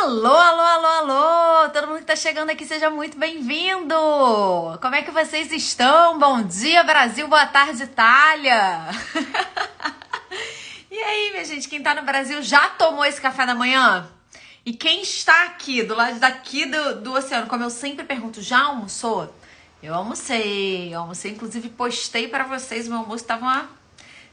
Alô, alô, alô, alô! Todo mundo que tá chegando aqui, seja muito bem-vindo! Como é que vocês estão? Bom dia, Brasil! Boa tarde, Itália! E aí, minha gente, quem tá no Brasil já tomou esse café da manhã? E quem está aqui, do lado daqui do oceano, como eu sempre pergunto, já almoçou? Eu almocei, inclusive postei pra vocês, meu almoço tava uma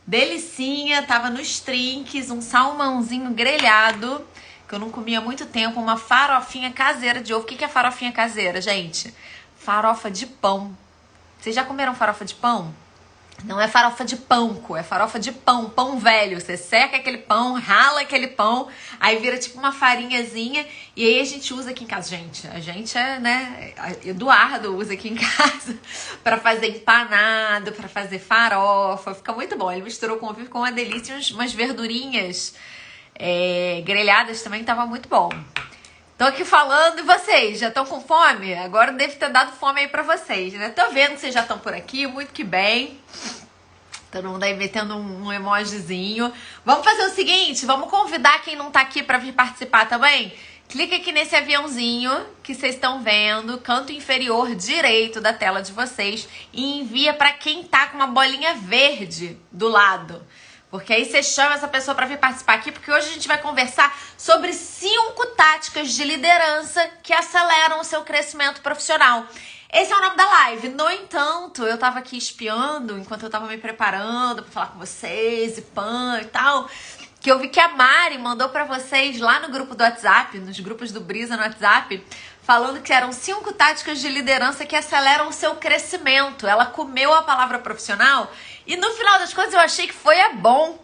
delicinha, tava nos trinques, um salmãozinho grelhado, que eu não comia há muito tempo, uma farofinha caseira de ovo. O que é farofinha caseira, gente? Farofa de pão. Vocês já comeram farofa de pão? Não é farofa de panko, é farofa de pão, pão velho. Você seca aquele pão, rala aquele pão, aí vira tipo uma farinhazinha, e aí a gente usa aqui em casa. A gente é, né, Eduardo usa aqui em casa pra fazer empanado, pra fazer farofa, fica muito bom. Ele misturou com ovo, ficou uma delícia, umas verdurinhas grelhadas também, tava muito bom. Tô aqui falando e vocês, já estão com fome? Agora deve ter dado fome aí pra vocês, né? Tô vendo que vocês já estão por aqui, muito que bem. Todo mundo aí metendo um emojizinho. Vamos fazer o seguinte, vamos convidar quem não tá aqui pra vir participar também? Clica aqui nesse aviãozinho que vocês estão vendo, canto inferior direito da tela de vocês, e envia pra quem tá com uma bolinha verde do lado. Porque aí você chama essa pessoa para vir participar aqui, porque hoje a gente vai conversar sobre 5 táticas de liderança que aceleram o seu crescimento profissional. Esse é o nome da live. No entanto, eu tava aqui espiando, enquanto eu tava me preparando para falar com vocês, e pan e tal, que eu vi que a Mari mandou para vocês lá no grupo do WhatsApp, nos grupos do Brisa no WhatsApp, falando que eram 5 táticas de liderança que aceleram o seu crescimento. Ela comeu a palavra profissional e no final das contas eu achei que foi bom.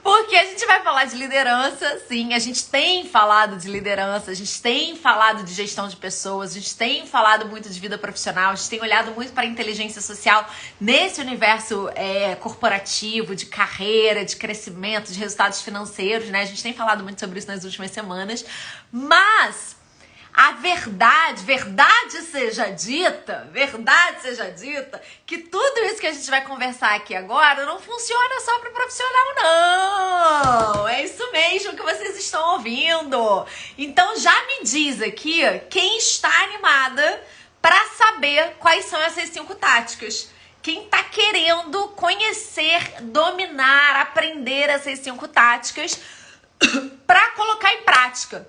Porque a gente vai falar de liderança, sim, a gente tem falado de liderança, a gente tem falado de gestão de pessoas, a gente tem falado muito de vida profissional, a gente tem olhado muito para a inteligência social nesse universo corporativo, de carreira, de crescimento, de resultados financeiros, né? A gente tem falado muito sobre isso nas últimas semanas, mas a verdade seja dita, que tudo isso que a gente vai conversar aqui agora não funciona só para profissional, não. É isso mesmo que vocês estão ouvindo. Então já me diz aqui quem está animada para saber quais são essas 5 táticas. Quem tá querendo conhecer, dominar, aprender essas 5 táticas para colocar em prática.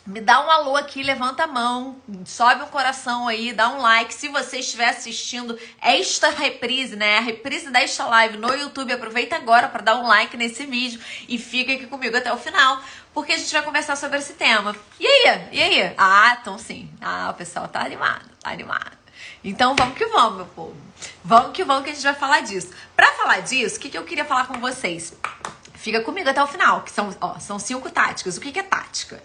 Me dá um alô aqui, levanta a mão, sobe um coração aí, dá um like. Se você estiver assistindo esta reprise, né, a reprise desta live no YouTube, aproveita agora para dar um like nesse vídeo e fica aqui comigo até o final, porque a gente vai conversar sobre esse tema. E aí? Ah, então sim. Ah, o pessoal tá animado. Então vamos que vamos, meu povo. Vamos que a gente vai falar disso. Para falar disso, o que eu queria falar com vocês? Fica comigo até o final, que são 5 táticas. O que é tática?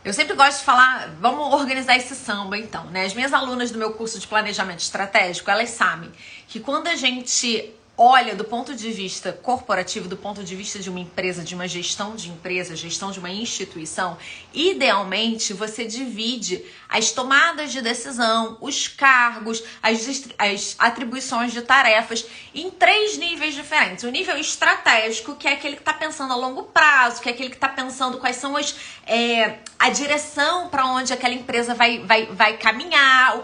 Eu sempre gosto de falar, vamos organizar esse samba então, né? As minhas alunas do meu curso de planejamento estratégico, elas sabem que quando a gente olha do ponto de vista corporativo, do ponto de vista de uma empresa, de uma gestão de empresa, gestão de uma instituição, idealmente você divide as tomadas de decisão, os cargos, as atribuições de tarefas em 3 níveis diferentes. O nível estratégico, que é aquele que está pensando a longo prazo, que é aquele que está pensando quais são a direção para onde aquela empresa vai caminhar,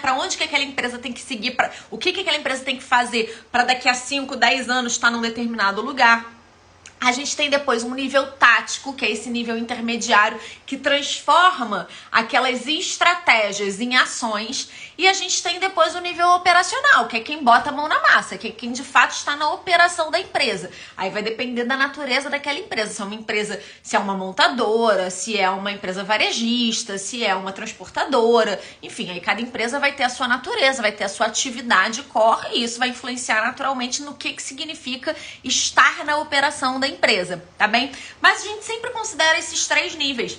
para onde que aquela empresa tem que seguir, o que aquela empresa tem que fazer para daqui a 5, 10 anos estar num determinado lugar. A gente tem depois um nível tático, que é esse nível intermediário, que transforma aquelas estratégias em ações. E a gente tem depois o nível operacional, que é quem bota a mão na massa, que é quem de fato está na operação da empresa. Aí vai depender da natureza daquela empresa. Se é uma empresa, se é uma montadora, se é uma empresa varejista, se é uma transportadora. Enfim, aí cada empresa vai ter a sua natureza, vai ter a sua atividade core, e isso vai influenciar naturalmente no que significa estar na operação da empresa, tá bem? Mas a gente sempre considera esses 3 níveis.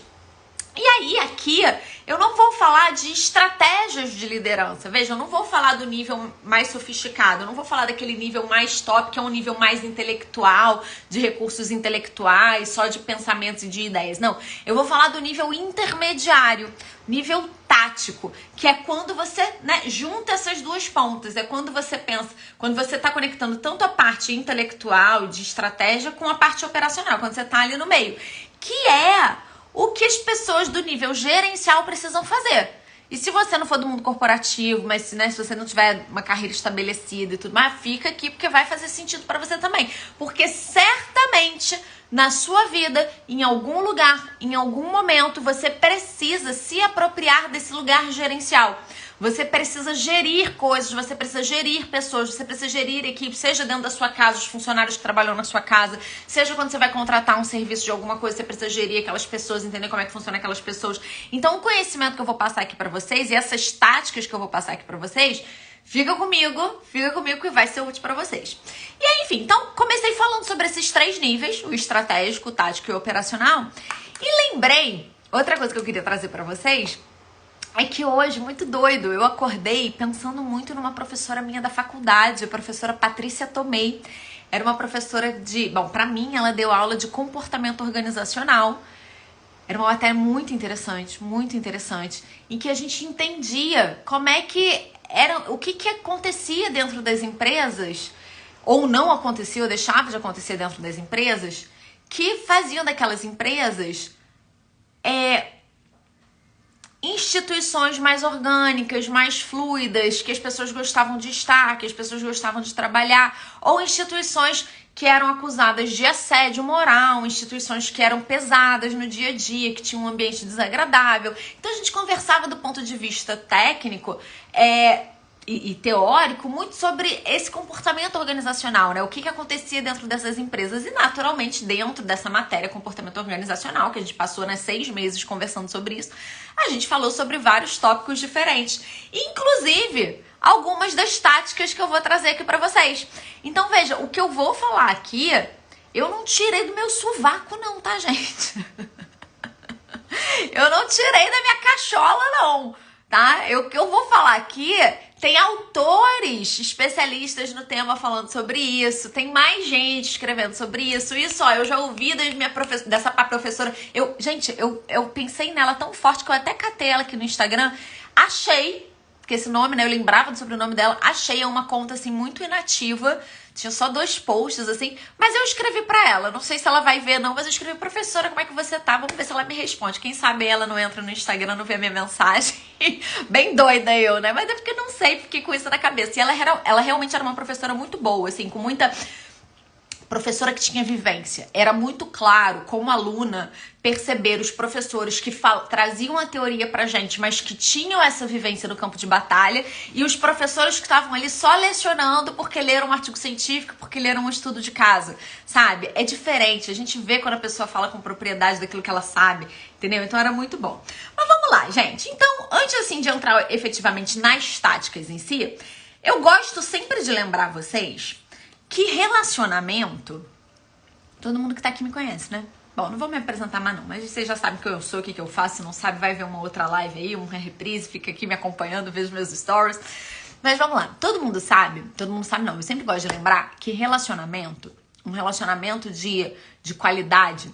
E aí, aqui, eu não vou falar de estratégias de liderança. Veja, eu não vou falar do nível mais sofisticado, eu não vou falar daquele nível mais top, que é um nível mais intelectual, de recursos intelectuais, só de pensamentos e de ideias. Não, eu vou falar do nível intermediário, nível tático, que é quando você, né, junta essas duas pontas. É quando você pensa, quando você está conectando tanto a parte intelectual e de estratégia com a parte operacional, quando você está ali no meio, que é o que as pessoas do nível gerencial precisam fazer. E se você não for do mundo corporativo, mas né, se você não tiver uma carreira estabelecida e tudo mais, fica aqui porque vai fazer sentido para você também. Porque certamente na sua vida, em algum lugar, em algum momento, você precisa se apropriar desse lugar gerencial. Você precisa gerir coisas, você precisa gerir pessoas, você precisa gerir equipes, seja dentro da sua casa, os funcionários que trabalham na sua casa, seja quando você vai contratar um serviço de alguma coisa, você precisa gerir aquelas pessoas, entender como é que funciona aquelas pessoas. Então, o conhecimento que eu vou passar aqui pra vocês e essas táticas que eu vou passar aqui pra vocês, fica comigo que vai ser útil pra vocês. E aí, enfim, então, comecei falando sobre esses 3 níveis, o estratégico, o tático e o operacional, e lembrei, outra coisa que eu queria trazer pra vocês, é que hoje, muito doido, eu acordei pensando muito numa professora minha da faculdade, a professora Patrícia Tomei. Era uma professora de... Bom, pra mim, ela deu aula de comportamento organizacional. Era uma matéria muito interessante, em que a gente entendia como é que era, o que acontecia dentro das empresas, ou não acontecia, ou deixava de acontecer dentro das empresas, que faziam daquelas empresas instituições mais orgânicas, mais fluidas, que as pessoas gostavam de estar, que as pessoas gostavam de trabalhar, ou instituições que eram acusadas de assédio moral, instituições que eram pesadas no dia a dia, que tinham um ambiente desagradável. Então a gente conversava do ponto de vista técnico e teórico muito sobre esse comportamento organizacional, né? O que acontecia dentro dessas empresas e, naturalmente, dentro dessa matéria comportamento organizacional, que a gente passou 6 meses conversando sobre isso, a gente falou sobre vários tópicos diferentes, inclusive algumas das táticas que eu vou trazer aqui pra vocês. Então, veja, o que eu vou falar aqui, eu não tirei do meu sovaco não, tá, gente? Eu não tirei da minha cachola, não, tá? O que eu vou falar aqui... Tem autores especialistas no tema falando sobre isso, tem mais gente escrevendo sobre isso. Isso, ó, eu já ouvi dessa professora. Gente, eu pensei nela tão forte que eu até catei ela aqui no Instagram. Achei, porque esse nome, né, eu lembrava do sobrenome dela, achei uma conta, assim, muito inativa. Tinha só 2 posts, assim, mas eu escrevi pra ela. Não sei se ela vai ver, não, mas eu escrevi, professora, como é que você tá? Vamos ver se ela me responde. Quem sabe ela não entra no Instagram, não vê a minha mensagem. Bem doida eu, né? Mas é porque eu não sei, fiquei com isso na cabeça. E ela realmente era uma professora muito boa, assim, com muita... Professora que tinha vivência. Era muito claro, como aluna, perceber os professores que traziam a teoria pra gente, mas que tinham essa vivência no campo de batalha, e os professores que estavam ali só lecionando porque leram um artigo científico, porque leram um estudo de caso, sabe? É diferente, a gente vê quando a pessoa fala com propriedade daquilo que ela sabe, entendeu? Então era muito bom. Mas vamos lá, gente. Então, antes assim de entrar efetivamente nas táticas em si, eu gosto sempre de lembrar vocês que relacionamento... Todo mundo que tá aqui me conhece, né? Bom, não vou me apresentar mais não, mas vocês já sabem quem eu sou, o que eu faço. Se não sabe, vai ver uma outra live aí, uma reprise, fica aqui me acompanhando, veja meus stories. Mas vamos lá, todo mundo sabe não, eu sempre gosto de lembrar que um relacionamento de qualidade,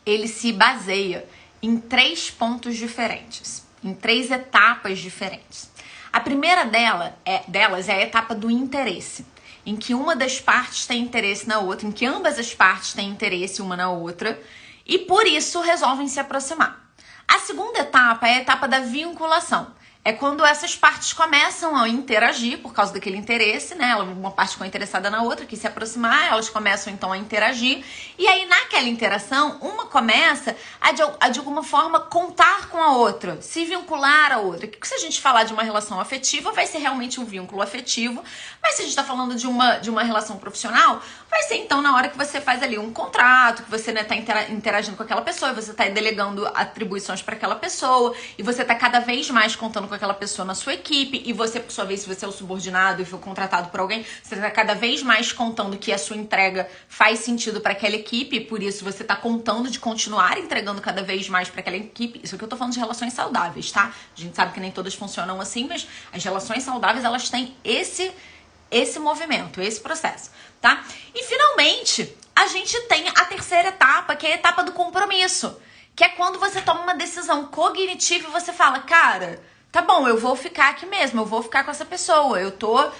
ele se baseia em 3 pontos diferentes, em 3 etapas diferentes. A primeira delas é a etapa do interesse, em que uma das partes tem interesse na outra, em que ambas as partes têm interesse uma na outra, e por isso resolvem se aproximar. A segunda etapa é a etapa da vinculação. É quando essas partes começam a interagir por causa daquele interesse, né? Uma parte ficou interessada na outra, quis se aproximar, elas começam então a interagir. E aí naquela interação, uma começa a de alguma forma contar com a outra, se vincular à outra. Que se a gente falar de uma relação afetiva, vai ser realmente um vínculo afetivo. Mas se a gente está falando de uma relação profissional, vai ser então na hora que você faz ali um contrato, que você está interagindo com aquela pessoa, e você está delegando atribuições para aquela pessoa, e você está cada vez mais contando com aquela pessoa na sua equipe, e você, por sua vez, se você é o subordinado e foi contratado por alguém, você está cada vez mais contando que a sua entrega faz sentido para aquela equipe. equipe, por isso você tá contando de continuar entregando cada vez mais para aquela equipe. Isso que eu tô falando de relações saudáveis, tá? A gente sabe que nem todas funcionam assim, mas as relações saudáveis, elas têm esse movimento, esse processo, tá? E finalmente, a gente tem a terceira etapa, que é a etapa do compromisso, que é quando você toma uma decisão cognitiva e você fala, cara, tá bom, eu vou ficar aqui mesmo, eu vou ficar com essa pessoa, eu tô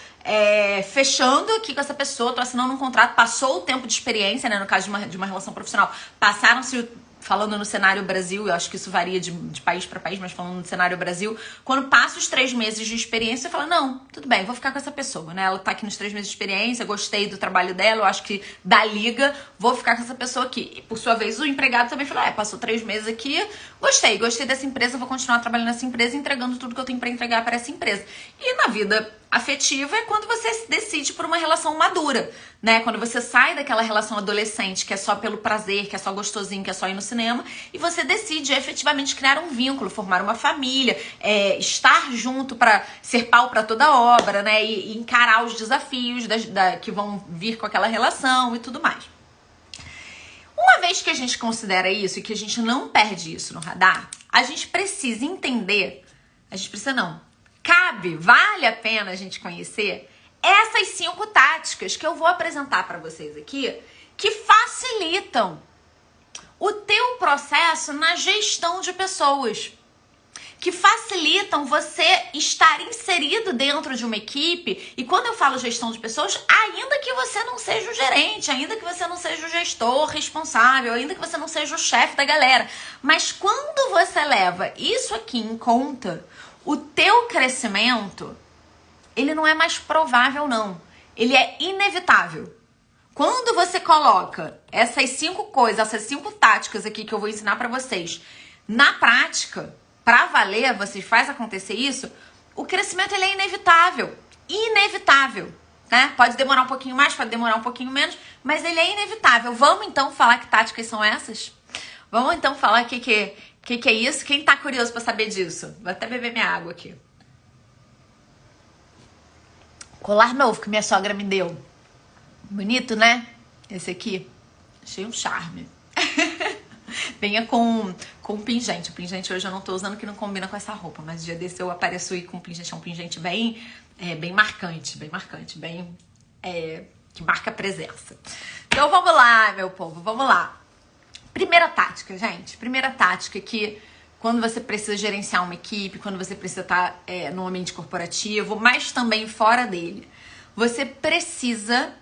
fechando aqui com essa pessoa, tô assinando um contrato, passou o tempo de experiência, né, no caso de uma relação profissional, passaram-se, falando no cenário Brasil, eu acho que isso varia de país para país, mas falando no cenário Brasil, quando passa os 3 meses de experiência, você fala, não, tudo bem, vou ficar com essa pessoa, né? Ela tá aqui nos 3 meses de experiência, gostei do trabalho dela, eu acho que dá liga, vou ficar com essa pessoa aqui. E por sua vez, o empregado também fala, passou 3 meses aqui, gostei dessa empresa, vou continuar trabalhando nessa empresa, entregando tudo que eu tenho para entregar para essa empresa. E na vida afetiva é quando você se decide por uma relação madura, né? Quando você sai daquela relação adolescente que é só pelo prazer, que é só gostosinho, que é só ir no cinema, e você decide efetivamente criar um vínculo, formar uma família, estar junto para ser pau para toda obra, né? E encarar os desafios que vão vir com aquela relação e tudo mais. Uma vez que a gente considera isso e que a gente não perde isso no radar, a gente precisa entender, vale a pena a gente conhecer essas 5 táticas que eu vou apresentar para vocês aqui, que facilitam o teu processo na gestão de pessoas, que facilitam você estar inserido dentro de uma equipe. E quando eu falo gestão de pessoas, ainda que você não seja o gerente, ainda que você não seja o gestor responsável, ainda que você não seja o chefe da galera, mas quando você leva isso aqui em conta, o teu crescimento, ele não é mais provável, não. Ele é inevitável. Quando você coloca essas 5 coisas, essas 5 táticas aqui que eu vou ensinar pra vocês, na prática, pra valer, você faz acontecer isso, o crescimento ele é inevitável. Inevitável, né? Pode demorar um pouquinho mais, pode demorar um pouquinho menos, mas ele é inevitável. Vamos então falar que táticas são essas? Vamos então falar o que é isso? Quem tá curioso pra saber disso? Vou até beber minha água aqui. Colar novo que minha sogra me deu. Bonito, né? Esse aqui. Achei um charme. Venha com pingente. O pingente hoje eu não tô usando, que não combina com essa roupa. Mas dia desse eu apareço aí com pingente. É um pingente bem marcante. Que marca a presença. Então vamos lá, meu povo. Vamos lá. Primeira tática, gente. Primeira tática que quando você precisa gerenciar uma equipe, quando você precisa estar no ambiente corporativo, mas também fora dele, você precisa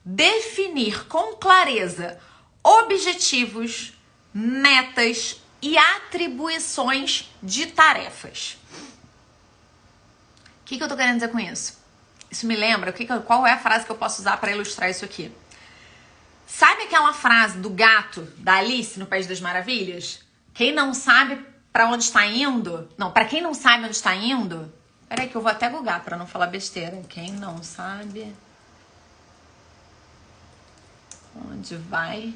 definir com clareza objetivos, metas e atribuições de tarefas. O que eu tô querendo dizer com isso? Isso me lembra, qual é a frase que eu posso usar para ilustrar isso aqui? Sabe aquela frase do gato da Alice no País das Maravilhas? Quem não sabe para onde está indo... Não, para quem não sabe onde está indo... Peraí que eu vou até googar para não falar besteira. Quem não sabe... Onde vai...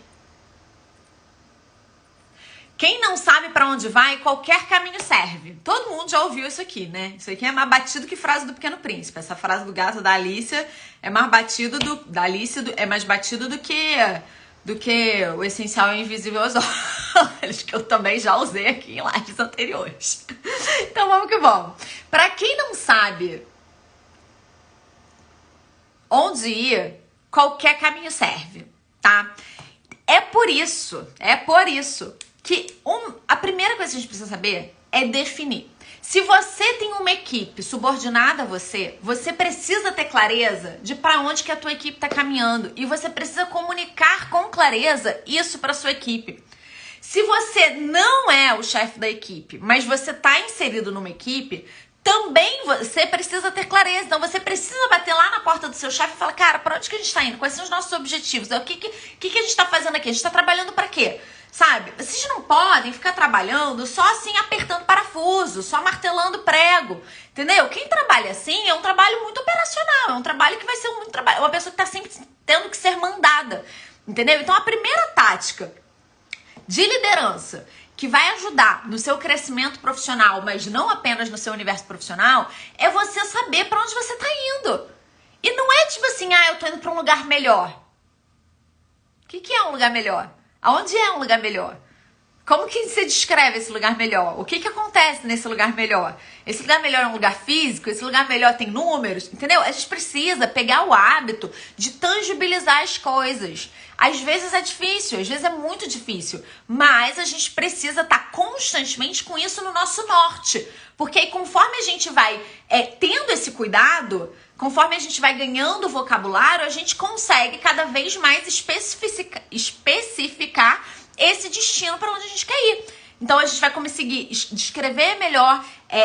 Quem não sabe pra onde vai, qualquer caminho serve. Todo mundo já ouviu isso aqui, né? Isso aqui é mais batido que frase do Pequeno Príncipe. Essa frase do gato da Alice é mais batido é mais batido do que o essencial e invisível aos olhos, que eu também já usei aqui em lives anteriores. Então vamos que vamos. Pra quem não sabe onde ir, qualquer caminho serve, tá? É por isso que a primeira coisa que a gente precisa saber é definir. Se você tem uma equipe subordinada a você, você precisa ter clareza de para onde que a tua equipe está caminhando e você precisa comunicar com clareza isso para sua equipe. Se você não é o chefe da equipe, mas você está inserido numa equipe, também você precisa ter clareza. Então você precisa bater lá na porta do seu chefe e falar, cara, para onde que a gente está indo? Quais são os nossos objetivos? O que a gente está fazendo aqui? A gente está trabalhando para quê? Sabe? Vocês não podem ficar trabalhando só assim, apertando parafuso, só martelando prego, entendeu? Quem trabalha assim é um trabalho muito operacional, é um trabalho que vai ser muito trabalho, uma pessoa que está sempre tendo que ser mandada, entendeu? Então a primeira tática de liderança que vai ajudar no seu crescimento profissional, mas não apenas no seu universo profissional, é você saber para onde você está indo. E não é tipo assim, eu tô indo para um lugar melhor. que é um lugar melhor? Aonde é um lugar melhor? Como que você descreve esse lugar melhor? O que acontece nesse lugar melhor? Esse lugar melhor é um lugar físico? Esse lugar melhor tem números? Entendeu? A gente precisa pegar o hábito de tangibilizar as coisas. Às vezes é difícil, às vezes é muito difícil, mas a gente precisa estar constantemente com isso no nosso norte. Porque aí, conforme a gente vai tendo esse cuidado, conforme a gente vai ganhando vocabulário, a gente consegue cada vez mais especificar esse destino para onde a gente quer ir. Então a gente vai conseguir descrever melhor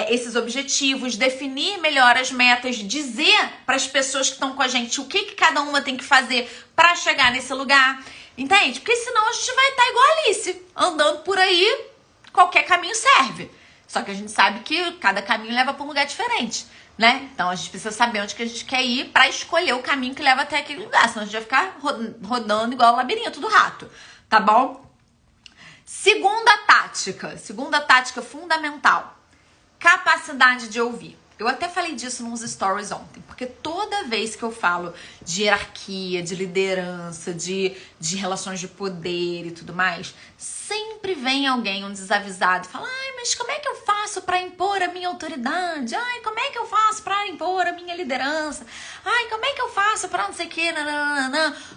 esses objetivos, definir melhor as metas, dizer para as pessoas que estão com a gente o que cada uma tem que fazer para chegar nesse lugar. Entende? Porque senão a gente vai estar igual a Alice, andando por aí, qualquer caminho serve. Só que a gente sabe que cada caminho leva para um lugar diferente, né? Então a gente precisa saber onde que a gente quer ir para escolher o caminho que leva até aquele lugar, senão a gente vai ficar rodando igual o labirinto do rato, tá bom? Segunda tática fundamental, capacidade de ouvir. Eu até falei disso nos stories ontem, porque toda vez que eu falo de hierarquia, de liderança, de relações de poder e tudo mais, sempre vem alguém, um desavisado, e fala: ai, mas como é que eu faço para impor a minha autoridade? Ai, como é que eu faço para impor a minha liderança? Ai, como é que eu faço para não sei o que?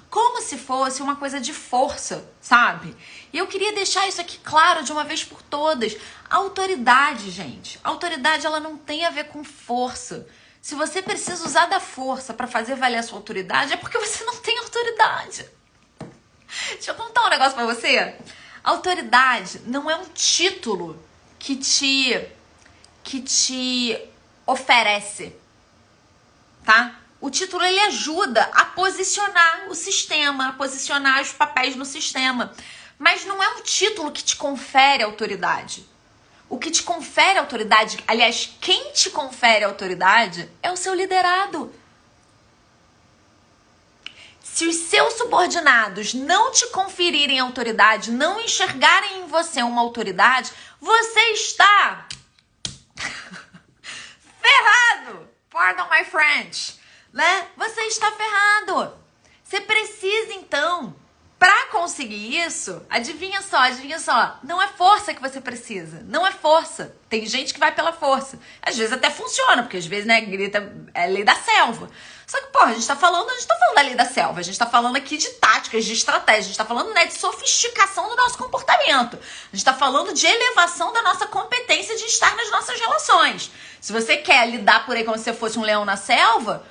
Como se fosse uma coisa de força, sabe? E eu queria deixar isso aqui claro de uma vez por todas. Autoridade, gente. Autoridade, ela não tem a ver com força. Se você precisa usar da força para fazer valer a sua autoridade, é porque você não tem autoridade. Deixa eu contar um negócio pra você. Autoridade não é um título que te oferece, tá? O título, ele ajuda a posicionar o sistema, a posicionar os papéis no sistema. Mas não é um título que te confere autoridade. O que te confere autoridade, aliás, quem te confere autoridade é o seu liderado. Se os seus subordinados não te conferirem autoridade, não enxergarem em você uma autoridade, você está ferrado. Pardon my French, né? Você está ferrado. Você precisa, então, para conseguir isso, adivinha só, não é força que você precisa, não é força. Tem gente que vai pela força. Às vezes até funciona, porque às vezes, né, grita, é lei da selva. Só que, pô, a gente tá falando da lei da selva, a gente tá falando aqui de táticas, de estratégia, a gente tá falando, né, de sofisticação do nosso comportamento. A gente tá falando de elevação da nossa competência de estar nas nossas relações. Se você quer lidar por aí como se você fosse um leão na selva,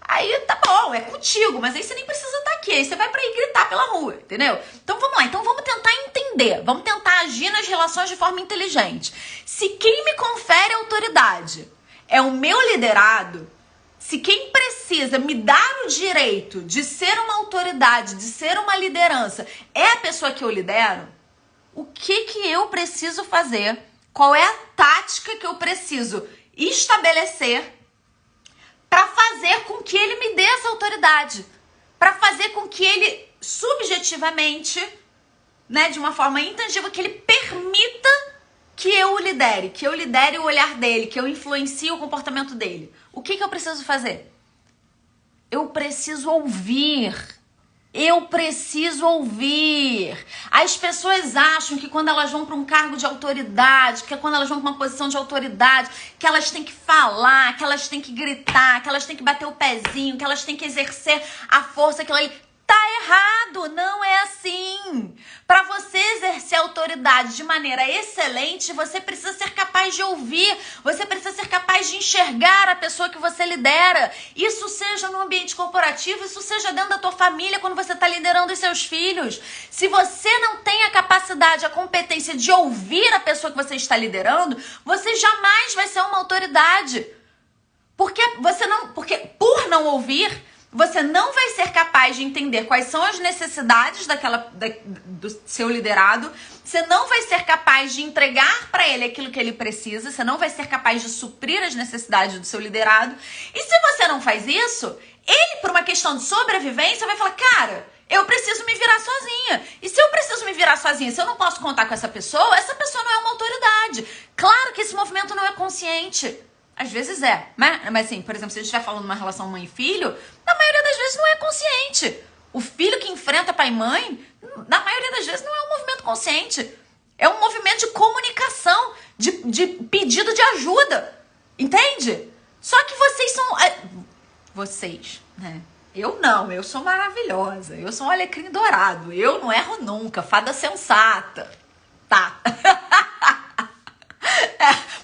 aí tá bom, é contigo, mas aí você nem precisa estar aqui, aí você vai pra ir gritar pela rua, entendeu? Então vamos lá, vamos tentar entender, vamos tentar agir nas relações de forma inteligente. Se quem me confere autoridade é o meu liderado, se quem precisa me dar o direito de ser uma autoridade, de ser uma liderança, é a pessoa que eu lidero, o que eu preciso fazer? Qual é a tática que eu preciso estabelecer para fazer com que ele me dê essa autoridade, para fazer com que ele subjetivamente, né, de uma forma intangível, que ele permita que eu o lidere, que eu lidere o olhar dele, que eu influencie o comportamento dele. O que eu preciso fazer? Eu preciso ouvir. Eu preciso ouvir. As pessoas acham que quando elas vão para um cargo de autoridade, que quando elas vão para uma posição de autoridade, que elas têm que falar, que elas têm que gritar, que elas têm que bater o pezinho, que elas têm que exercer a força, aquilo ali. Tá errado, não é assim. Para você exercer autoridade de maneira excelente, você precisa ser capaz de ouvir, você precisa ser capaz de enxergar a pessoa que você lidera. Isso seja no ambiente corporativo, isso seja dentro da tua família, quando você está liderando os seus filhos. Se você não tem a capacidade, a competência de ouvir a pessoa que você está liderando, você jamais vai ser uma autoridade. Porque por não ouvir, você não vai ser capaz de entender quais são as necessidades do seu liderado, você não vai ser capaz de entregar para ele aquilo que ele precisa, você não vai ser capaz de suprir as necessidades do seu liderado. E se você não faz isso, ele, por uma questão de sobrevivência, vai falar: cara, eu preciso me virar sozinha. E se eu preciso me virar sozinha, se eu não posso contar com essa pessoa não é uma autoridade. Claro que esse movimento não é consciente. Às vezes é, mas assim, por exemplo, se a gente estiver falando de uma relação mãe e filho, na maioria das vezes não é consciente. O filho que enfrenta pai e mãe, na maioria das vezes, não é um movimento consciente. É um movimento de comunicação, de pedido de ajuda. Entende? Só que vocês são... Vocês, né? Eu não, eu sou maravilhosa. Eu sou um alecrim dourado. Eu não erro nunca. Fada sensata. Tá.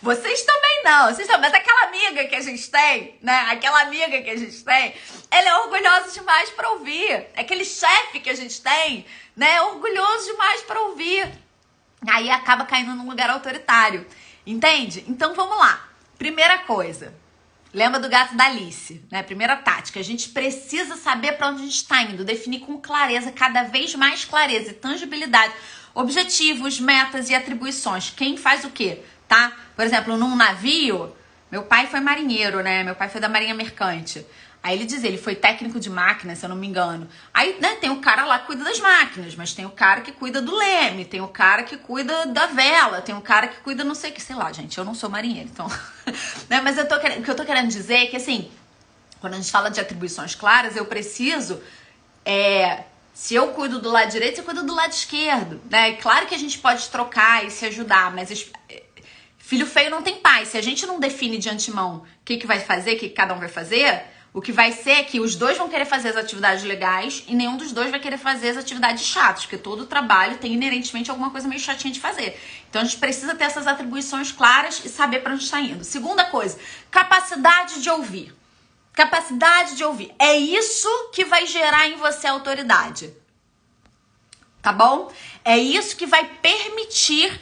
Vocês também não. Mas aquela amiga que a gente tem, né? Aquela amiga que a gente tem, ela é orgulhosa demais pra ouvir. Aquele chefe que a gente tem, né? É orgulhoso demais pra ouvir. Aí acaba caindo num lugar autoritário. Entende? Então vamos lá. Primeira coisa. Lembra do gato da Alice, né? Primeira tática. A gente precisa saber pra onde a gente tá indo. Definir com clareza, cada vez mais clareza e tangibilidade. Objetivos, metas e atribuições. Quem faz o quê? Tá? Por exemplo, num navio, meu pai foi marinheiro, né? Meu pai foi da Marinha Mercante. Aí ele diz, ele foi técnico de máquina, se eu não me engano. Aí, né, tem o cara lá que cuida das máquinas, mas tem o cara que cuida do leme, tem o cara que cuida da vela, tem o cara que cuida não sei o que, sei lá, gente, eu não sou marinheiro, então... né, mas o que eu tô querendo dizer é que, assim, quando a gente fala de atribuições claras, eu preciso... se eu cuido do lado direito, você cuida do lado esquerdo, né? E claro que a gente pode trocar e se ajudar, mas... filho feio não tem pai. Se a gente não define de antemão o que vai fazer, o que cada um vai fazer... O que vai ser é que os dois vão querer fazer as atividades legais e nenhum dos dois vai querer fazer as atividades chatas, porque todo trabalho tem inerentemente alguma coisa meio chatinha de fazer. Então a gente precisa ter essas atribuições claras e saber para onde está indo. Segunda coisa, capacidade de ouvir. Capacidade de ouvir. É isso que vai gerar em você autoridade. Tá bom? É isso que vai permitir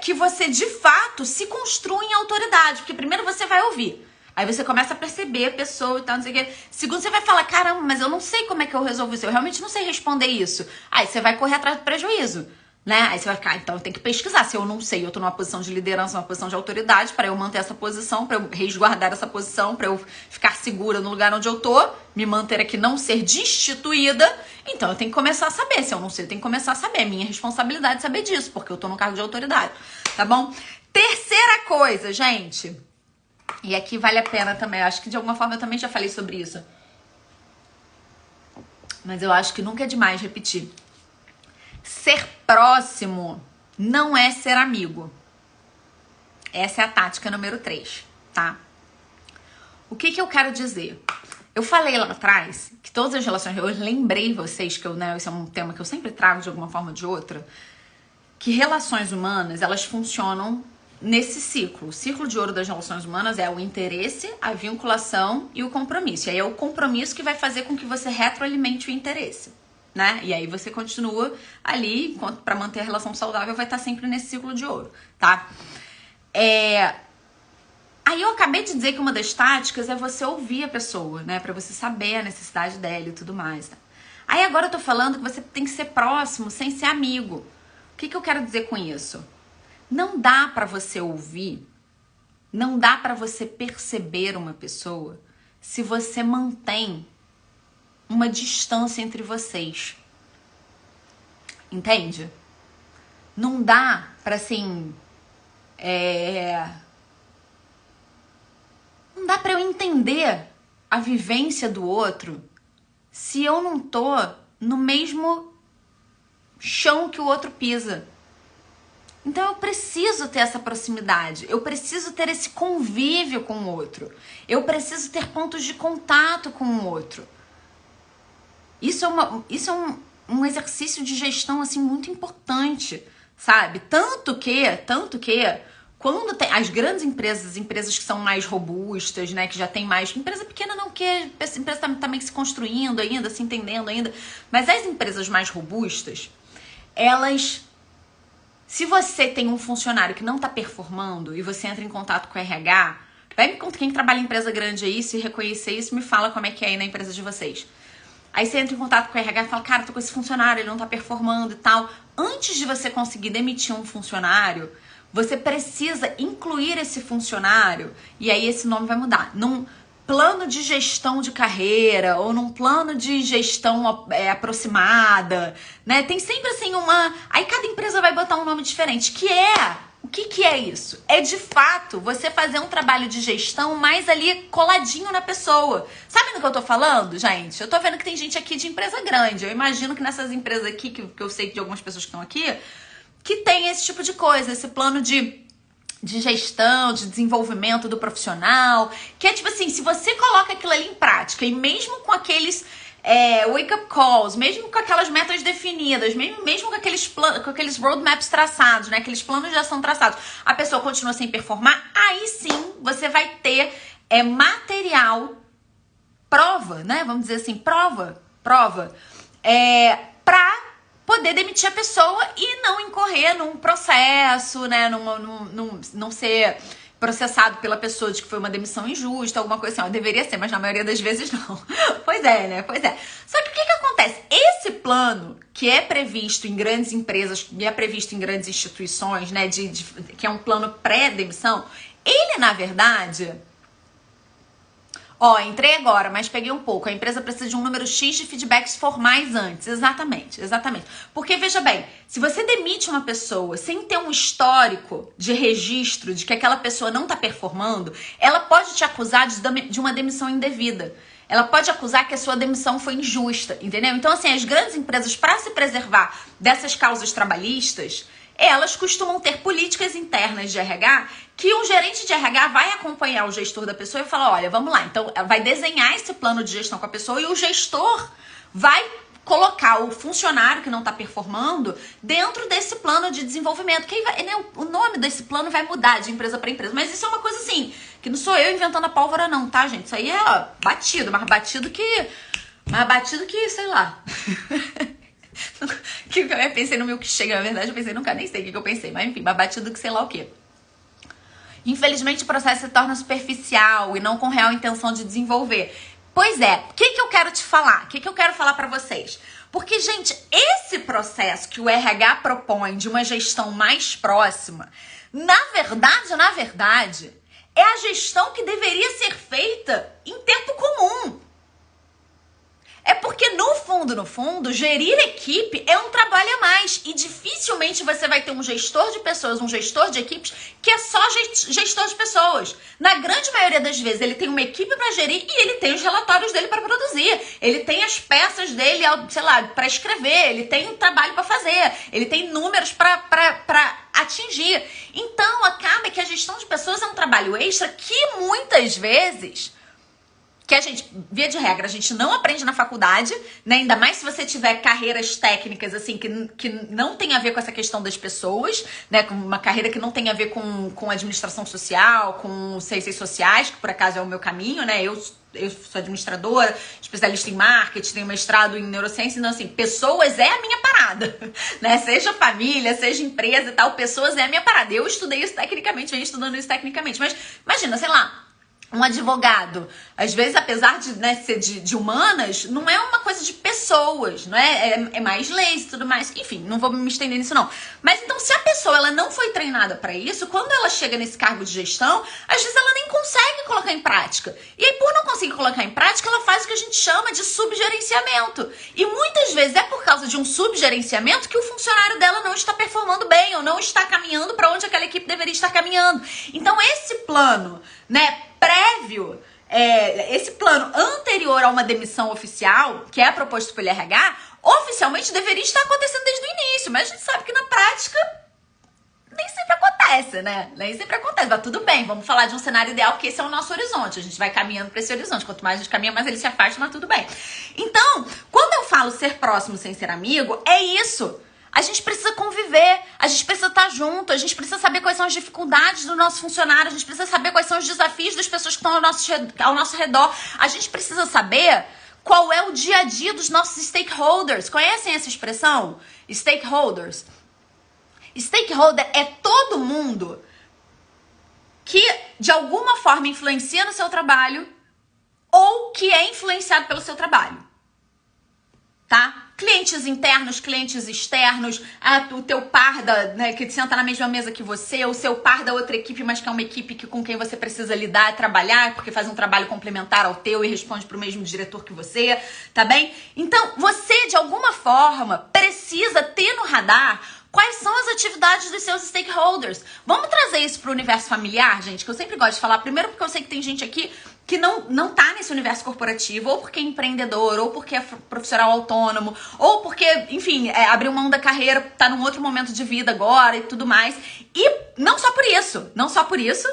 que você, de fato, se construa em autoridade. Porque primeiro você vai ouvir. Aí você começa a perceber a pessoa e tal, não sei o quê. Segundo, você vai falar, caramba, mas eu não sei como é que eu resolvo isso. Eu realmente não sei responder isso. Aí você vai correr atrás do prejuízo, né? Aí você vai ficar, então eu tenho que pesquisar. Se eu não sei, eu tô numa posição de liderança, numa posição de autoridade, para eu manter essa posição, para eu resguardar essa posição, para eu ficar segura no lugar onde eu tô, me manter aqui, não ser destituída. Então eu tenho que começar a saber. Se eu não sei, eu tenho que começar a saber. É minha responsabilidade saber disso, porque eu tô no cargo de autoridade, tá bom? Terceira coisa, gente... E aqui vale a pena também. Acho que de alguma forma eu também já falei sobre isso. Mas eu acho que nunca é demais repetir. Ser próximo não é ser amigo. Essa é a tática número 3, tá? O que eu quero dizer? Eu falei lá atrás que todas as relações... Eu lembrei vocês que esse é um tema que eu sempre trago de alguma forma ou de outra. Que relações humanas, elas funcionam... nesse ciclo. O ciclo de ouro das relações humanas é o interesse, a vinculação e o compromisso. E aí é o compromisso que vai fazer com que você retroalimente o interesse, né? E aí você continua ali, para manter a relação saudável, vai estar sempre nesse ciclo de ouro, tá? Aí eu acabei de dizer que uma das táticas é você ouvir a pessoa, né? Pra você saber a necessidade dela e tudo mais, tá? Aí agora eu tô falando que você tem que ser próximo sem ser amigo. O que eu quero dizer com isso? Não dá pra você ouvir, não dá pra você perceber uma pessoa se você mantém uma distância entre vocês. Entende? Não dá pra, assim... Não dá pra eu entender a vivência do outro se eu não tô no mesmo chão que o outro pisa. Então eu preciso ter essa proximidade, eu preciso ter esse convívio com o outro, eu preciso ter pontos de contato com o outro. Isso é um exercício de gestão assim muito importante, sabe? Tanto que quando tem as grandes empresas que são mais robustas, né, que já tem mais... Empresa pequena não, porque essa empresa tá meio que se construindo ainda, se entendendo ainda, mas as empresas mais robustas, elas... Se você tem um funcionário que não tá performando e você entra em contato com o RH, vai me contar quem trabalha em empresa grande aí, se reconhecer isso, me fala como é que é aí na empresa de vocês. Aí você entra em contato com o RH e fala, cara, tô com esse funcionário, ele não tá performando e tal. Antes de você conseguir demitir um funcionário, você precisa incluir esse funcionário e aí esse nome vai mudar. Num plano de gestão de carreira ou num plano de gestão aproximada, né? Tem sempre assim uma... Aí cada empresa vai botar um nome diferente, que é O que é isso? É de fato você fazer um trabalho de gestão mais ali coladinho na pessoa. Sabe do que eu tô falando, gente? Eu tô vendo que tem gente aqui de empresa grande. Eu imagino que nessas empresas aqui, que eu sei de algumas pessoas que estão aqui, que tem esse tipo de coisa, esse plano de gestão, de desenvolvimento do profissional, que é tipo assim, se você coloca aquilo ali em prática, e mesmo com aqueles wake-up calls, mesmo com aquelas metas definidas, mesmo com aqueles roadmaps traçados, né, aqueles planos de ação traçados, a pessoa continua sem performar, aí sim você vai ter material, prova, né, vamos dizer assim, prova, pra poder demitir a pessoa e não incorrer num processo, né, não ser processado pela pessoa de que foi uma demissão injusta, alguma coisa assim. Ó, deveria ser, mas na maioria das vezes não. Pois é, né? Pois é. Só que o que acontece? Esse plano que é previsto em grandes empresas, que é previsto em grandes instituições, né, que é um plano pré-demissão, ele, na verdade... Ó, entrei agora, mas peguei um pouco. A empresa precisa de um número X de feedbacks formais antes. Exatamente. Porque, veja bem, se você demite uma pessoa sem ter um histórico de registro de que aquela pessoa não está performando, ela pode te acusar de uma demissão indevida. Ela pode acusar que a sua demissão foi injusta, entendeu? Então, assim, as grandes empresas, para se preservar dessas causas trabalhistas, elas costumam ter políticas internas de RH que o gerente de RH vai acompanhar o gestor da pessoa e falar, olha, vamos lá, então vai desenhar esse plano de gestão com a pessoa e o gestor vai colocar o funcionário que não está performando dentro desse plano de desenvolvimento. Que aí vai, né, o nome desse plano vai mudar de empresa para empresa, mas isso é uma coisa assim, que não sou eu inventando a pólvora não, tá, gente? Isso aí é batido, mais batido que, sei lá... que eu pensei no meu que chega, na verdade eu pensei, nunca nem sei o que eu pensei, mas enfim, mais batido que sei lá o que. Infelizmente o processo se torna superficial e não com real intenção de desenvolver. Pois é, o que eu quero te falar? O que eu quero falar pra vocês? Porque, gente, esse processo que o RH propõe de uma gestão mais próxima, na verdade, é a gestão que deveria ser feita em tempo comum. É porque, no fundo, gerir equipe é um trabalho a mais. E dificilmente você vai ter um gestor de pessoas, um gestor de equipes, que é só gestor de pessoas. Na grande maioria das vezes, ele tem uma equipe para gerir e ele tem os relatórios dele para produzir. Ele tem as peças dele, sei lá, para escrever. Ele tem um trabalho para fazer. Ele tem números para atingir. Então, acaba que a gestão de pessoas é um trabalho extra que, muitas vezes... que a gente, via de regra, a gente não aprende na faculdade, né? Ainda mais se você tiver carreiras técnicas, assim, que não tem a ver com essa questão das pessoas, né? Com uma carreira que não tem a ver com administração social, com ciências sociais, que por acaso é o meu caminho, né? Eu sou administradora, especialista em marketing, tenho mestrado em neurociência, então, assim, pessoas é a minha parada, né? Seja família, seja empresa e tal, pessoas é a minha parada. Eu estudei isso tecnicamente, venho estudando isso tecnicamente, mas imagina, sei lá, um advogado, às vezes, apesar de, né, ser de humanas, não é uma coisa de pessoas, não é? É mais leis e tudo mais. Enfim, não vou me estender nisso, não. Mas então, se a pessoa ela não foi treinada para isso, quando ela chega nesse cargo de gestão, às vezes ela nem consegue colocar em prática. E aí, por não conseguir colocar em prática, ela faz o que a gente chama de subgerenciamento. E muitas vezes é por causa de um subgerenciamento que o funcionário dela não está performando bem ou não está caminhando para onde aquela equipe deveria estar caminhando. Então, esse plano, né, prévio, esse plano anterior a uma demissão oficial, que é proposto pelo RH, oficialmente deveria estar acontecendo desde o início, mas a gente sabe que na prática nem sempre acontece, né? Nem sempre acontece, mas tudo bem, vamos falar de um cenário ideal, porque esse é o nosso horizonte, a gente vai caminhando para esse horizonte, quanto mais a gente caminha, mais ele se afasta, mas tudo bem. Então, quando eu falo ser próximo sem ser amigo, é isso. A gente precisa conviver, a gente precisa estar junto, a gente precisa saber quais são as dificuldades do nosso funcionário, a gente precisa saber quais são os desafios das pessoas que estão ao nosso redor, a gente precisa saber qual é o dia a dia dos nossos stakeholders. Conhecem essa expressão? Stakeholders. Stakeholder é todo mundo que de alguma forma influencia no seu trabalho ou que é influenciado pelo seu trabalho. Tá? Clientes internos, clientes externos, o teu par né, que senta na mesma mesa que você, o seu par da outra equipe, mas que é uma equipe com quem você precisa lidar, trabalhar, porque faz um trabalho complementar ao teu e responde pro mesmo diretor que você, tá bem? Então, você, de alguma forma, precisa ter no radar Quais são as atividades dos seus stakeholders? Vamos trazer isso para o universo familiar, gente, que eu sempre gosto de falar. Primeiro porque eu sei que tem gente aqui que não tá nesse universo corporativo, ou porque é empreendedor, ou porque é profissional autônomo, ou porque, enfim, abriu mão da carreira, tá num outro momento de vida agora e tudo mais. E não só por isso,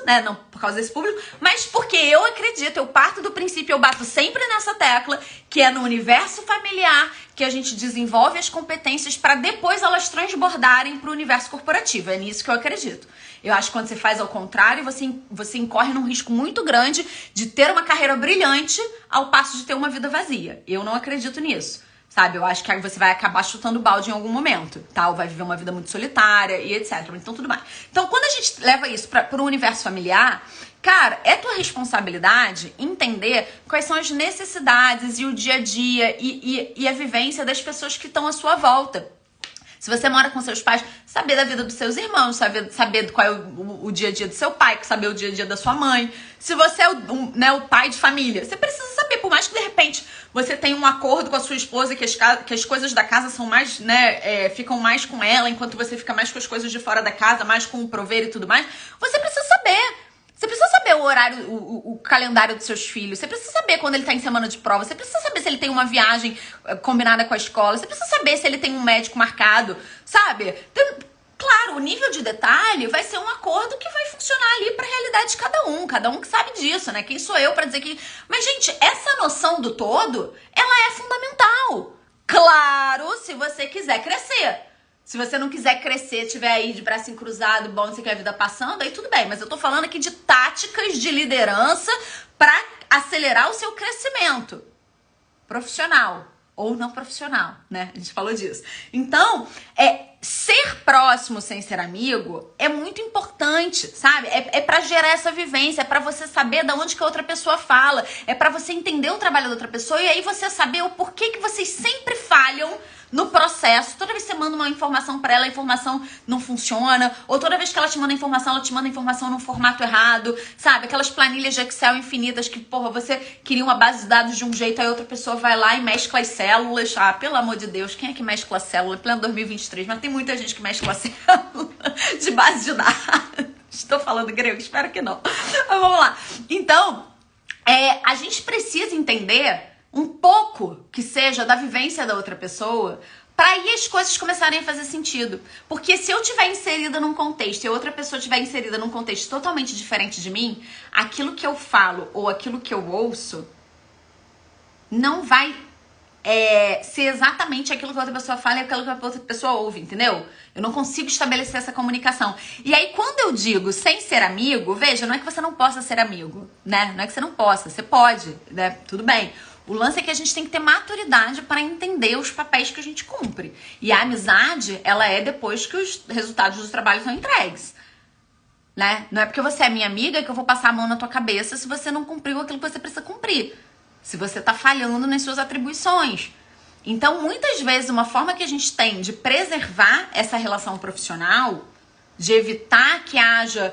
né, não por causa desse público, mas porque eu acredito, eu parto do princípio, eu bato sempre nessa tecla, que é no universo familiar que a gente desenvolve as competências para depois elas transbordarem para o universo corporativo. É nisso que eu acredito. Eu acho que quando você faz ao contrário, você incorre num risco muito grande de ter uma carreira brilhante ao passo de ter uma vida vazia. Eu não acredito nisso, sabe? Eu acho que você vai acabar chutando balde em algum momento, tá? Ou vai viver uma vida muito solitária e etc. Então, tudo mais. Então, quando a gente leva isso para o universo familiar, cara, é tua responsabilidade entender quais são as necessidades e o dia a dia e a vivência das pessoas que estão à sua volta. Se você mora com seus pais, saber da vida dos seus irmãos, saber qual é o dia a dia do seu pai, saber o dia a dia da sua mãe. Se você é o pai de família, você precisa saber, por mais que de repente você tenha um acordo com a sua esposa que as coisas da casa são mais, ficam mais com ela, enquanto você fica mais com as coisas de fora da casa, mais com o prover e tudo mais, você precisa saber. Você precisa saber o horário, o calendário dos seus filhos. Você precisa saber quando ele tá em semana de prova. Você precisa saber se ele tem uma viagem combinada com a escola. Você precisa saber se ele tem um médico marcado, sabe? Então, claro, o nível de detalhe vai ser um acordo que vai funcionar ali pra realidade de cada um que sabe disso, né? Quem sou eu pra dizer que... Mas, gente, essa noção do todo, ela é fundamental. Claro, se você quiser crescer. Se você não quiser crescer, tiver aí de braço cruzado, bom, você quer a vida passando, aí tudo bem. Mas eu tô falando aqui de táticas de liderança para acelerar o seu crescimento profissional ou não profissional, né? A gente falou disso. Então, ser próximo sem ser amigo é muito importante, sabe? É para gerar essa vivência, é para você saber de onde que a outra pessoa fala, é para você entender o trabalho da outra pessoa e aí você saber o porquê que vocês sempre falham no processo. Toda vez que você manda uma informação pra ela, a informação não funciona. Ou toda vez que ela te manda informação, ela te manda informação num formato errado. Sabe? Aquelas planilhas de Excel infinitas que, porra, você queria uma base de dados de um jeito, aí outra pessoa vai lá e mescla as células. Ah, pelo amor de Deus, quem é que mescla a célula? Pleno 2023, mas tem muita gente que mescla a célula de base de dados. Estou falando grego? Espero que não. Mas vamos lá. Então, a gente precisa entender um pouco que seja da vivência da outra pessoa, para aí as coisas começarem a fazer sentido. Porque se eu estiver inserida num contexto e a outra pessoa estiver inserida num contexto totalmente diferente de mim, aquilo que eu falo ou aquilo que eu ouço não vai ser exatamente aquilo que a outra pessoa fala e aquilo que a outra pessoa ouve, entendeu? Eu não consigo estabelecer essa comunicação. E aí, quando eu digo sem ser amigo, veja, não é que você não possa ser amigo, né? Não é que você não possa, você pode, né? Tudo bem. O lance é que a gente tem que ter maturidade para entender os papéis que a gente cumpre. E a amizade, ela é depois que os resultados do trabalho são entregues. Né? Não é porque você é minha amiga que eu vou passar a mão na tua cabeça se você não cumpriu aquilo que você precisa cumprir. Se você tá falhando nas suas atribuições. Então, muitas vezes, uma forma que a gente tem de preservar essa relação profissional, de evitar que haja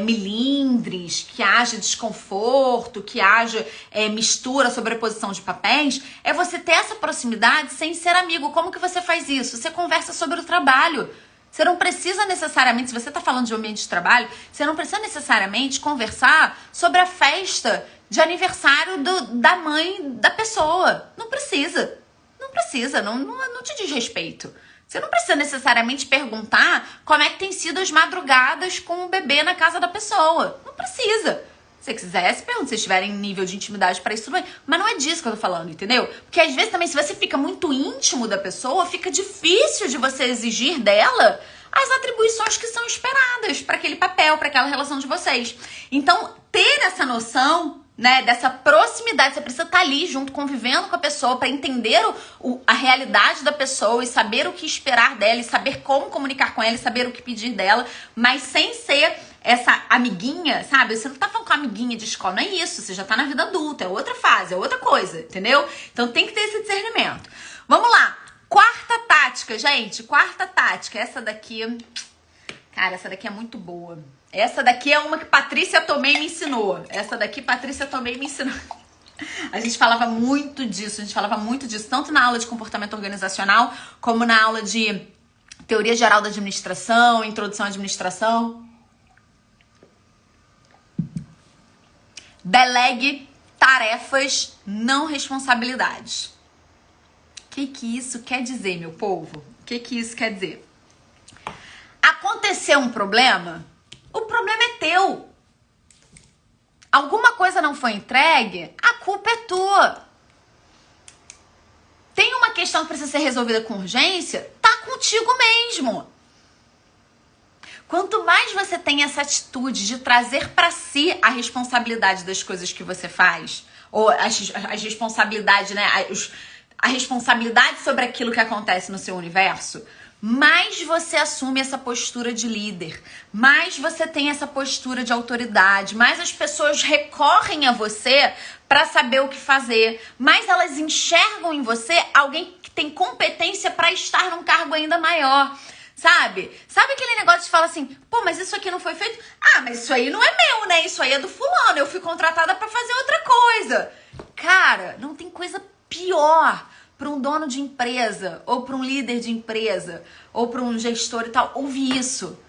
milindres, que haja desconforto, que haja mistura, sobreposição de papéis, é você ter essa proximidade sem ser amigo. Como que você faz isso? Você conversa sobre o trabalho. Você não precisa necessariamente, se você está falando de ambiente de trabalho, você não precisa necessariamente conversar sobre a festa de aniversário da mãe da pessoa. Não precisa. Não precisa, não te diz respeito. Você não precisa necessariamente perguntar como é que tem sido as madrugadas com o bebê na casa da pessoa. Não precisa. Se você quiser, se pergunta, se vocês tiverem nível de intimidade para isso, tudo bem. Mas não é disso que eu tô falando, entendeu? Porque às vezes também, se você fica muito íntimo da pessoa, fica difícil de você exigir dela as atribuições que são esperadas para aquele papel, para aquela relação de vocês. Então, ter essa noção, né, dessa proximidade, você precisa estar ali junto, convivendo com a pessoa para entender a realidade da pessoa e saber o que esperar dela e saber como comunicar com ela e saber o que pedir dela, mas sem ser essa amiguinha, sabe? Você não tá falando com a amiguinha de escola, não é isso, você já tá na vida adulta, é outra fase, é outra coisa, entendeu? Então tem que ter esse discernimento. Vamos lá, quarta tática, gente, quarta tática, essa daqui, cara, essa daqui é muito boa. Essa daqui é uma que Patrícia Tomei me ensinou. Essa daqui Patrícia Tomei me ensinou. A gente falava muito disso, tanto na aula de comportamento organizacional, como na aula de Teoria geral da administração, introdução à administração. Delegue tarefas, não responsabilidades. O que isso quer dizer, meu povo? O que isso quer dizer? Aconteceu um problema, o problema é teu. Alguma coisa não foi entregue, a culpa é tua. Tem uma questão que precisa ser resolvida com urgência, tá contigo mesmo. Quanto mais você tem essa atitude de trazer para si a responsabilidade das coisas que você faz, ou as responsabilidades, né? A responsabilidade sobre aquilo que acontece no seu universo, mais você assume essa postura de líder, mais você tem essa postura de autoridade, mais as pessoas recorrem a você para saber o que fazer, mais elas enxergam em você alguém que tem competência para estar num cargo ainda maior. Sabe aquele negócio de falar assim, pô, mas isso aqui não foi feito? Ah, mas isso aí não é meu, né? Isso aí é do fulano, eu fui contratada pra fazer outra coisa. Cara, não tem coisa pior pra um dono de empresa, ou pra um líder de empresa, ou pra um gestor e tal, ouvir isso.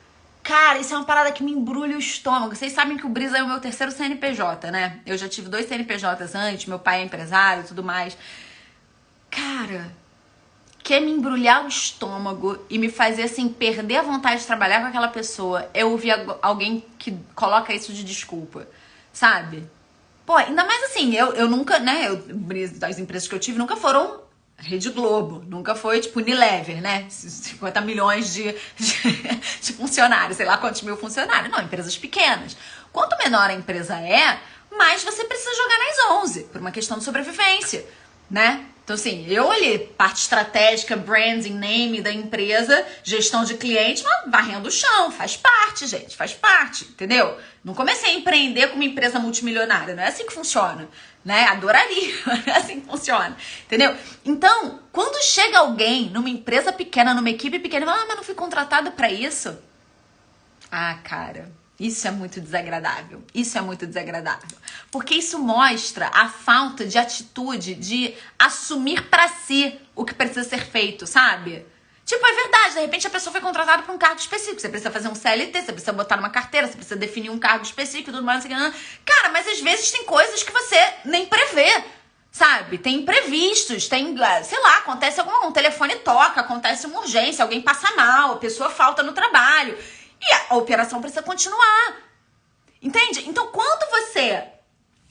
Cara, isso é uma parada que me embrulha o estômago. Vocês sabem que o Brisa é o meu terceiro CNPJ, né? Eu já tive 2 CNPJs antes, meu pai é empresário e tudo mais. Cara, quer me embrulhar o estômago e me fazer, assim, perder a vontade de trabalhar com aquela pessoa, eu ouvir alguém que coloca isso de desculpa, sabe? Pô, ainda mais assim, eu nunca, né, das empresas que eu tive nunca foram Rede Globo, nunca foi, tipo, Unilever, né, 50 milhões de funcionários, sei lá quantos mil funcionários, não, empresas pequenas. Quanto menor a empresa é, mais você precisa jogar nas 11, por uma questão de sobrevivência, né? Então, assim, eu ali, parte estratégica, branding, name da empresa, gestão de cliente, mas varrendo o chão, faz parte, gente, faz parte, entendeu? Não comecei a empreender com uma empresa multimilionária, não é assim que funciona, né? Adoraria, não é assim que funciona, entendeu? Então, quando chega alguém numa empresa pequena, numa equipe pequena, e fala, mas não fui contratado pra isso. Ah, cara, isso é muito desagradável. Isso é muito desagradável. Porque isso mostra a falta de atitude de assumir pra si o que precisa ser feito, sabe? Tipo, é verdade, de repente a pessoa foi contratada pra um cargo específico. Você precisa fazer um CLT, você precisa botar numa carteira, você precisa definir um cargo específico e tudo mais. Cara, mas às vezes tem coisas que você nem prevê, sabe? Tem imprevistos, tem, sei lá, acontece um telefone toca, acontece uma urgência, alguém passa mal, a pessoa falta no trabalho. E a operação precisa continuar. Entende? Então, quando você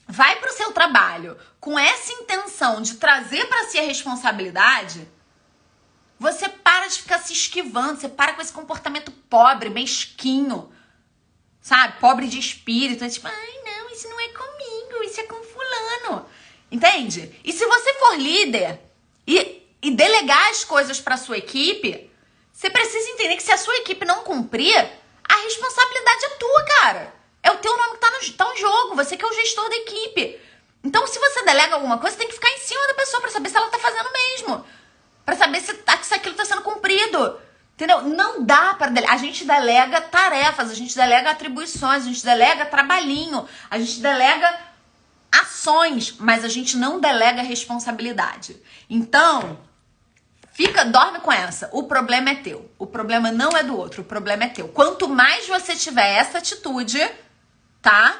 vai pro seu trabalho com essa intenção de trazer pra si a responsabilidade, você para de ficar se esquivando, você para com esse comportamento pobre, mesquinho, sabe? Pobre de espírito. É tipo, ai, não, isso não é comigo, isso é com fulano. Entende? E se você for líder e delegar as coisas pra sua equipe, você precisa entender que se a sua equipe não cumprir, a responsabilidade é tua, cara. É o teu nome que tá no jogo. Você que é o gestor da equipe. Então, se você delega alguma coisa, você tem que ficar em cima da pessoa pra saber se ela tá fazendo mesmo. Pra saber se aquilo tá sendo cumprido. Entendeu? Não dá pra delegar. A gente delega tarefas, a gente delega atribuições, a gente delega trabalhinho, a gente delega ações, mas a gente não delega responsabilidade. Então, dorme com essa. O problema é teu. O problema não é do outro. O problema é teu. Quanto mais você tiver essa atitude, tá?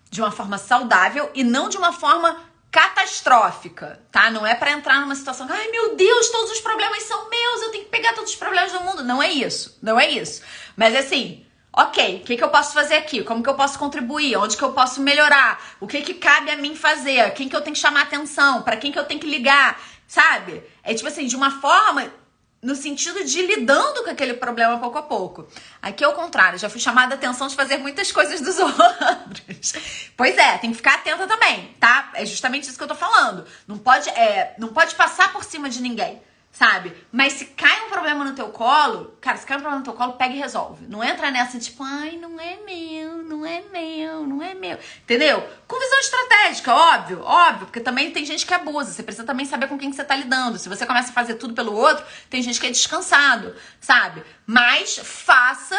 De uma forma saudável e não de uma forma catastrófica, tá? Não é pra entrar numa situação que, ai meu Deus, todos os problemas são meus, eu tenho que pegar todos os problemas do mundo. Não é isso. Não é isso. Mas assim, ok, o que eu posso fazer aqui? Como que eu posso contribuir? Onde que eu posso melhorar? O que cabe a mim fazer? Quem que eu tenho que chamar atenção? Pra quem que eu tenho que ligar? Sabe? É tipo assim, de uma forma, no sentido de ir lidando com aquele problema pouco a pouco. Aqui é o contrário, já fui chamada a atenção de fazer muitas coisas dos outros. Pois é, tem que ficar atenta também, tá? É justamente isso que eu tô falando. Não pode passar por cima de ninguém, sabe? Mas se cai um problema no teu colo, cara, se cai um problema no teu colo, pega e resolve. Não entra nessa tipo, ai, não é meu, não é meu, não é meu. Entendeu? Com visão estratégica, óbvio, porque também tem gente que abusa. Você precisa também saber com quem que você tá lidando. Se você começa a fazer tudo pelo outro, tem gente que é descansado, sabe? Mas faça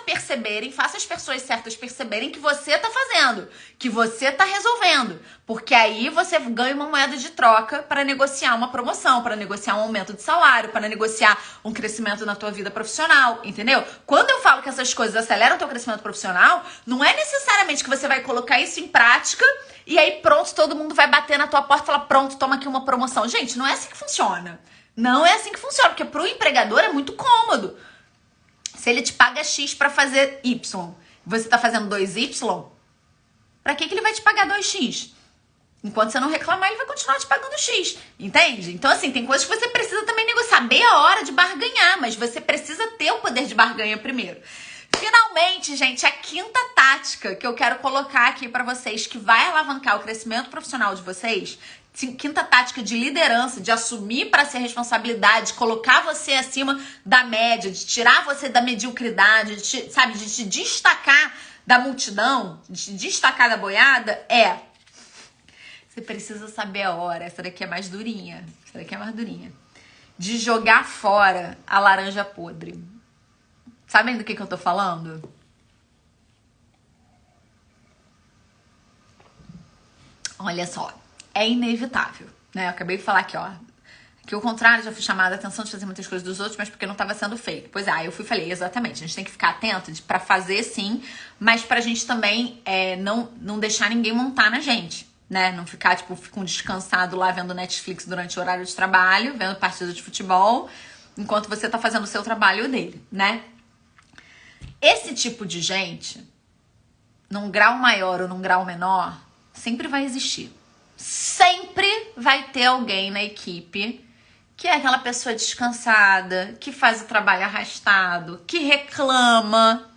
perceberem, faça as pessoas certas perceberem que você tá fazendo, que você tá resolvendo. Porque aí você ganha uma moeda de troca para negociar uma promoção, para negociar negociar um aumento de salário, para negociar um crescimento na tua vida profissional, entendeu? Quando eu falo que essas coisas aceleram o teu crescimento profissional, não é necessariamente que você vai colocar isso em prática e aí pronto, todo mundo vai bater na tua porta e falar, pronto, toma aqui uma promoção. Gente, não é assim que funciona. Não é assim que funciona, porque pro empregador é muito cômodo. Se ele te paga X para fazer Y, você tá fazendo 2Y, pra que ele vai te pagar 2X? Enquanto você não reclamar, ele vai continuar te pagando X, entende? Então, assim, tem coisas que você precisa também negociar. Saber a hora de barganhar, mas você precisa ter o poder de barganha primeiro. Finalmente, gente, a quinta tática que eu quero colocar aqui pra vocês, que vai alavancar o crescimento profissional de vocês, quinta tática de liderança, de assumir para si a responsabilidade, de colocar você acima da média, de tirar você da mediocridade, de te destacar da multidão, de te destacar da boiada, você precisa saber a hora. Essa daqui é mais durinha. De jogar fora a laranja podre. Sabem do que eu tô falando? Olha só. É inevitável, né? Eu acabei de falar aqui, ó. Que o contrário, já fui chamada a atenção de fazer muitas coisas dos outros, mas porque não estava sendo feito. Pois é, eu falei, exatamente. A gente tem que ficar atento pra fazer sim, mas pra gente também não deixar ninguém montar na gente. Né? Não ficar, fica um descansado lá vendo Netflix durante o horário de trabalho, vendo partida de futebol, enquanto você tá fazendo o seu trabalho dele, né? Esse tipo de gente, num grau maior ou num grau menor, sempre vai existir. Sempre vai ter alguém na equipe que é aquela pessoa descansada, que faz o trabalho arrastado, que reclama,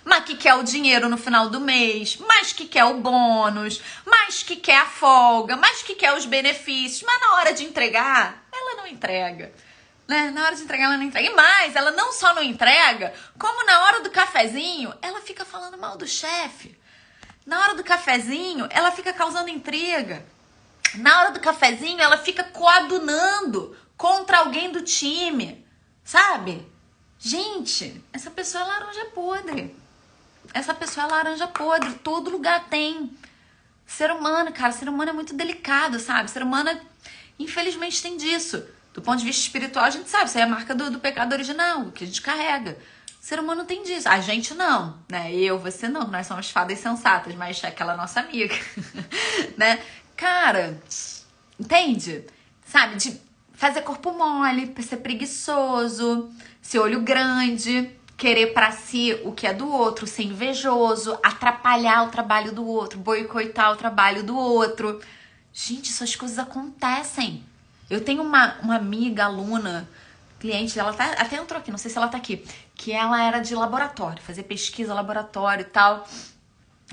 mas que quer o dinheiro no final do mês, mas que quer o bônus, mas que quer a folga, mas que quer os benefícios, mas na hora de entregar, ela não entrega. Né? Na hora de entregar, ela não entrega. E mais, ela não só não entrega, como na hora do cafezinho, ela fica falando mal do chefe. Na hora do cafezinho, ela fica causando intriga. Na hora do cafezinho, ela fica coadunando contra alguém do time, sabe? Gente, essa pessoa é laranja podre. Todo lugar tem. Ser humano, cara, ser humano é muito delicado, sabe? Ser humano, infelizmente, tem disso. Do ponto de vista espiritual, a gente sabe, isso aí é a marca do pecado original, que a gente carrega. Ser humano tem disso. A gente não, né? Você não, nós somos fadas sensatas, mas é aquela nossa amiga, né? Cara, entende? Sabe, de fazer corpo mole, ser preguiçoso, ser olho grande, querer pra si o que é do outro, ser invejoso, atrapalhar o trabalho do outro, boicotar o trabalho do outro. Gente, essas coisas acontecem. Eu tenho uma amiga, aluna, cliente, ela até entrou aqui, não sei se ela tá aqui, que ela era de laboratório, fazer pesquisa, laboratório e tal.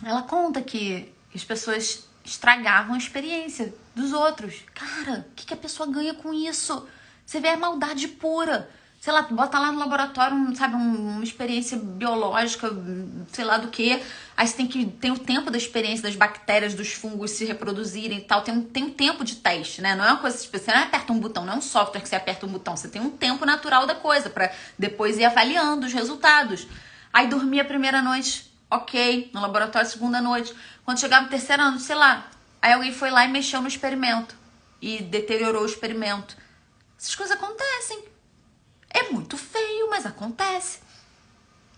Ela conta que as pessoas estragavam a experiência dos outros. Cara, o que a pessoa ganha com isso? Você vê a maldade pura. Sei lá, bota lá no laboratório, sabe, uma experiência biológica, sei lá do que. Aí você tem o tempo da experiência das bactérias, dos fungos se reproduzirem e tal. Tem um tempo de teste, né? Não é uma coisa específica, você não aperta um botão, não é um software que você aperta um botão. Você tem um tempo natural da coisa pra depois ir avaliando os resultados. Aí dormia a primeira noite, ok, no laboratório, segunda noite. Quando chegava no terceiro ano, sei lá, aí alguém foi lá e mexeu no experimento e deteriorou o experimento. Essas coisas acontecem. É muito feio, mas acontece.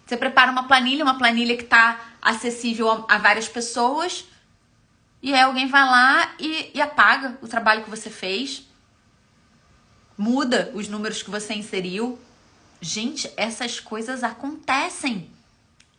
Você prepara uma planilha que tá acessível a várias pessoas, e aí alguém vai lá e apaga o trabalho que você fez, muda os números que você inseriu. Gente, essas coisas acontecem.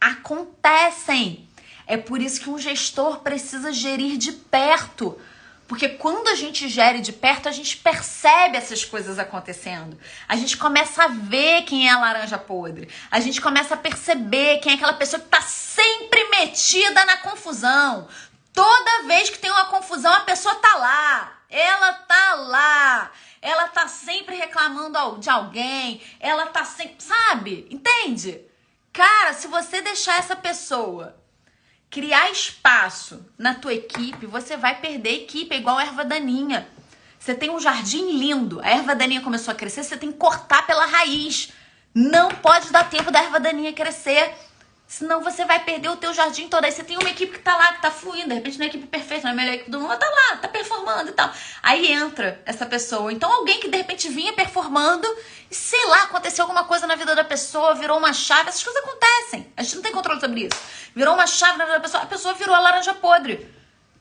Acontecem. É por isso que um gestor precisa gerir de perto. Porque quando a gente gere de perto, a gente percebe essas coisas acontecendo. A gente começa a ver quem é a laranja podre. A gente começa a perceber quem é aquela pessoa que tá sempre metida na confusão. Toda vez que tem uma confusão, a pessoa tá lá. Ela tá lá. Ela tá sempre reclamando de alguém. Ela tá sempre... Sabe? Entende? Cara, se você deixar essa pessoa criar espaço na tua equipe, você vai perder a equipe, é igual a erva daninha. Você tem um jardim lindo, a erva daninha começou a crescer, você tem que cortar pela raiz. Não pode dar tempo da erva daninha crescer. Senão você vai perder o teu jardim todo. Aí você tem uma equipe que tá lá, que tá fluindo. De repente não é a equipe perfeita, não é a melhor equipe do mundo. Mas tá lá, tá performando e tal. Aí entra essa pessoa. Então alguém que de repente vinha performando e sei lá, aconteceu alguma coisa na vida da pessoa, virou uma chave. Essas coisas acontecem. A gente não tem controle sobre isso. Virou uma chave na vida da pessoa. A pessoa virou a laranja podre.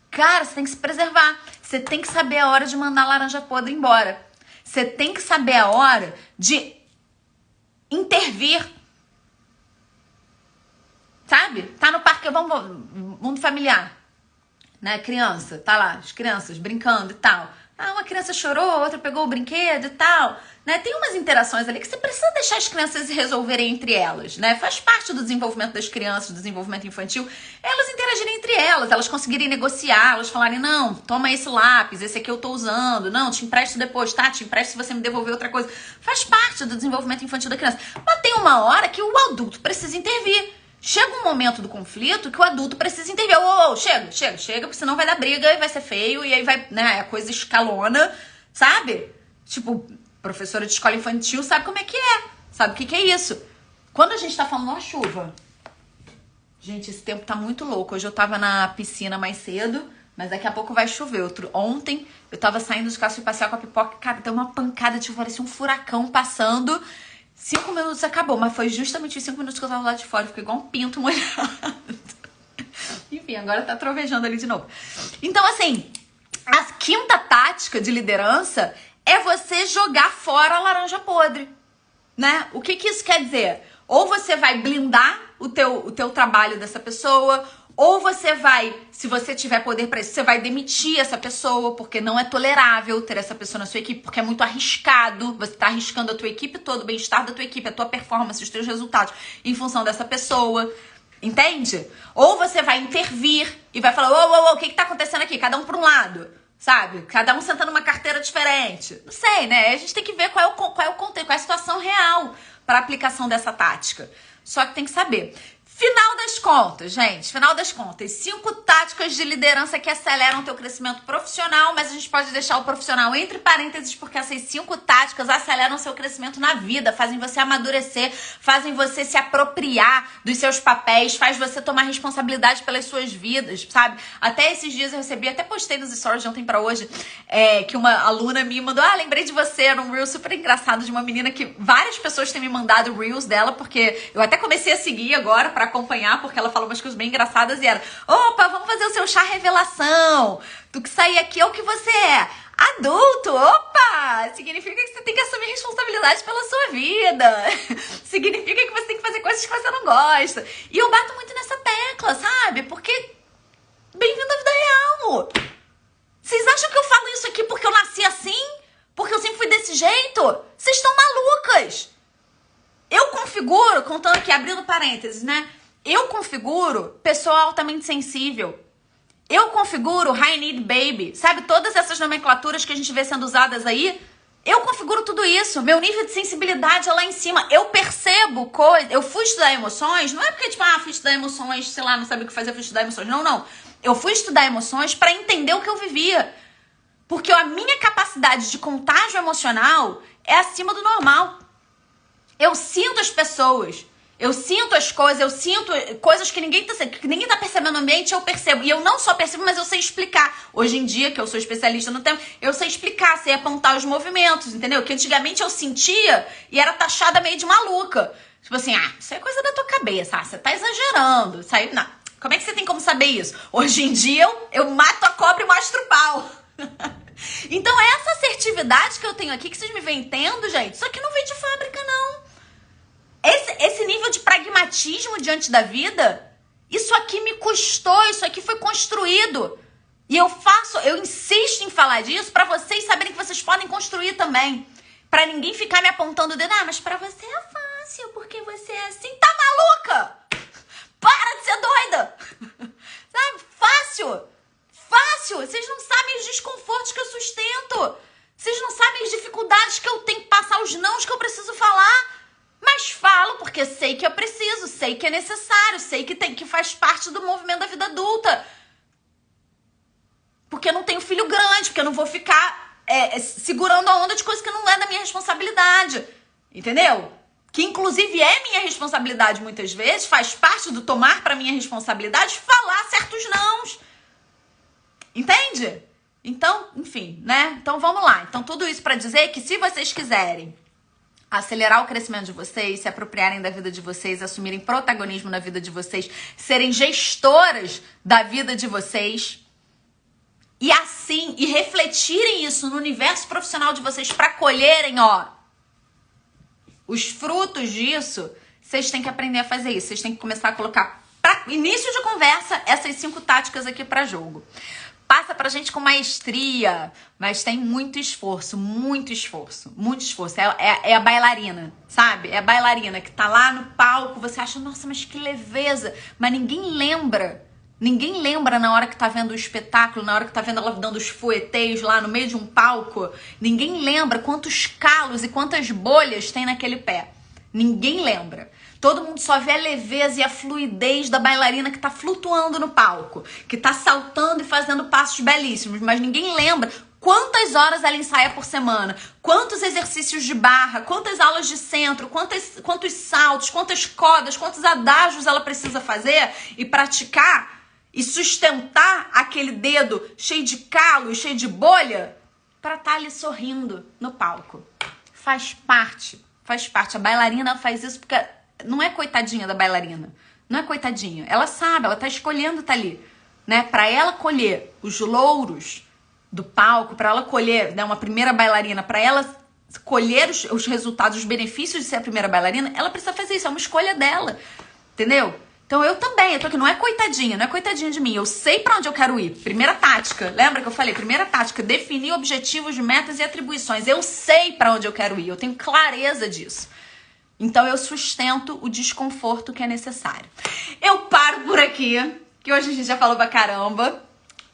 Cara, você tem que se preservar. Você tem que saber a hora de mandar a laranja podre embora. Você tem que saber a hora de intervir. Sabe? Tá no parque, vamos, mundo familiar, né? Criança, tá lá, as crianças brincando e tal. Ah, uma criança chorou, a outra pegou o brinquedo e tal, né? Tem umas interações ali que você precisa deixar as crianças se resolverem entre elas, né? Faz parte do desenvolvimento das crianças, do desenvolvimento infantil, elas interagirem entre elas, elas conseguirem negociar, elas falarem, não, toma esse lápis, esse aqui eu tô usando, não, te empresto depois, tá? Te empresto se você me devolver outra coisa. Faz parte do desenvolvimento infantil da criança. Mas tem uma hora que o adulto precisa intervir. Chega um momento do conflito que o adulto precisa intervir. Chega, porque senão vai dar briga e vai ser feio, e aí vai, né, a coisa escalona, sabe? Tipo, professora de escola infantil sabe como é que é, sabe o que é isso. Quando a gente tá falando uma chuva, gente, esse tempo tá muito louco. Hoje eu tava na piscina mais cedo, mas daqui a pouco vai chover. Ontem eu tava saindo de casa, fui passear com a pipoca, cara, deu uma pancada, tipo, parecia um furacão passando. 5 minutos acabou, mas foi justamente os 5 minutos que eu tava lá de fora. Eu fiquei igual um pinto molhado. Enfim, agora tá trovejando ali de novo. Então, assim, a quinta tática de liderança é você jogar fora a laranja podre, né? O que isso quer dizer? Ou você vai blindar o teu trabalho dessa pessoa, ou você vai, se você tiver poder para isso, você vai demitir essa pessoa, porque não é tolerável ter essa pessoa na sua equipe, porque é muito arriscado. Você tá arriscando a tua equipe toda, o bem-estar da tua equipe, a tua performance, os teus resultados em função dessa pessoa. Entende? Ou você vai intervir e vai falar, ô, o que tá acontecendo aqui? Cada um para um lado, sabe? Cada um sentando numa carteira diferente. Não sei, né? A gente tem que ver qual é o contexto, qual é a situação real para aplicação dessa tática. Só que tem que saber. Final das contas, gente, 5 táticas de liderança que aceleram o teu crescimento profissional, mas a gente pode deixar o profissional entre parênteses, porque essas 5 táticas aceleram o seu crescimento na vida, fazem você amadurecer, fazem você se apropriar dos seus papéis, faz você tomar responsabilidade pelas suas vidas, sabe? Até esses dias eu recebi, até postei nos stories de ontem pra hoje, que uma aluna me mandou, lembrei de você, era um reel super engraçado de uma menina que várias pessoas têm me mandado reels dela, porque eu até comecei a seguir agora pra acompanhar, porque ela falou umas coisas bem engraçadas e era, opa, vamos fazer o seu chá revelação, tu que sair aqui é o que você é, adulto, opa, significa que você tem que assumir responsabilidade pela sua vida, significa que você tem que fazer coisas que você não gosta, e eu bato muito nessa tecla, sabe, porque bem-vindo à vida real. Vocês acham que eu falo isso aqui porque eu nasci assim? Porque eu sempre fui desse jeito? Vocês estão malucas. Eu configuro, contando aqui, abrindo parênteses, né? Eu configuro pessoa altamente sensível. Eu configuro high need baby. Sabe, todas essas nomenclaturas que a gente vê sendo usadas aí, eu configuro tudo isso. Meu nível de sensibilidade é lá em cima. Eu percebo coisas. Eu fui estudar emoções, não é porque, tipo, fui estudar emoções, sei lá, não sabia o que fazer, fui estudar emoções. Não. Eu fui estudar emoções para entender o que eu vivia. Porque a minha capacidade de contágio emocional é acima do normal. Eu sinto as pessoas, eu sinto as coisas, eu sinto coisas que ninguém tá percebendo no ambiente, eu percebo. E eu não só percebo, mas eu sei explicar. Hoje em dia, que eu sou especialista no tema, eu sei explicar, sei apontar os movimentos, entendeu? Que antigamente eu sentia e era taxada meio de maluca. Tipo assim, isso é coisa da tua cabeça, você tá exagerando. Isso aí, não. Como é que você tem como saber isso? Hoje em dia, eu mato a cobra e mostro o pau. Então, essa assertividade que eu tenho aqui, que vocês me veem tendo, gente, isso aqui não vem de fábrica, não. Esse nível de pragmatismo diante da vida, isso aqui me custou, isso aqui foi construído. E eu insisto em falar disso pra vocês saberem que vocês podem construir também. Pra ninguém ficar me apontando o dedo, mas pra você é fácil, porque você é assim. Tá maluca? Para de ser doida! Sabe? Fácil! Vocês não sabem os desconfortos que eu sustento. Vocês não sabem as dificuldades que eu tenho que passar, os nãos que eu preciso falar. Mas falo porque sei que eu preciso, sei que é necessário, sei que faz parte do movimento da vida adulta. Porque eu não tenho filho grande, porque eu não vou ficar segurando a onda de coisas que não é da minha responsabilidade. Entendeu? que inclusive é minha responsabilidade muitas vezes, faz parte do tomar para minha responsabilidade, falar certos nãos. Entende? Então, enfim, né? Então vamos lá. Então tudo isso para dizer que se vocês quiserem acelerar o crescimento de vocês, se apropriarem da vida de vocês, assumirem protagonismo na vida de vocês, serem gestoras da vida de vocês, e assim, e refletirem isso no universo profissional de vocês para colherem, ó, os frutos disso, vocês têm que aprender a fazer isso. Vocês têm que começar a colocar, para início de conversa, essas 5 táticas aqui para jogo. Passa pra gente com maestria, mas tem muito esforço, muito esforço, muito esforço. É a bailarina, sabe? É a bailarina que tá lá no palco, você acha, nossa, mas que leveza. Mas ninguém lembra na hora que tá vendo o espetáculo, na hora que tá vendo ela dando os fueteios lá no meio de um palco. Ninguém lembra quantos calos e quantas bolhas tem naquele pé. Ninguém lembra. Todo mundo só vê a leveza e a fluidez da bailarina que tá flutuando no palco, que tá saltando e fazendo passos belíssimos, mas ninguém lembra quantas horas ela ensaia por semana, quantos exercícios de barra, quantas aulas de centro, quantos saltos, quantas cordas, quantos adágios ela precisa fazer e praticar e sustentar aquele dedo cheio de calo e cheio de bolha para estar ali sorrindo no palco. Faz parte. A bailarina faz isso porque não é coitadinha da bailarina. Não é coitadinha. Ela sabe, ela tá escolhendo tá ali, né? Para ela colher os louros do palco, para ela colher, né, uma primeira bailarina, para ela colher os resultados, os benefícios de ser a primeira bailarina, ela precisa fazer isso, é uma escolha dela. Entendeu? Então eu também, eu tô aqui, não é coitadinha de mim, eu sei pra onde eu quero ir. Primeira tática, lembra que eu falei? Primeira tática, definir objetivos, metas e atribuições. Eu sei pra onde eu quero ir, eu tenho clareza disso. Então eu sustento o desconforto que é necessário. Eu paro por aqui, que hoje a gente já falou pra caramba.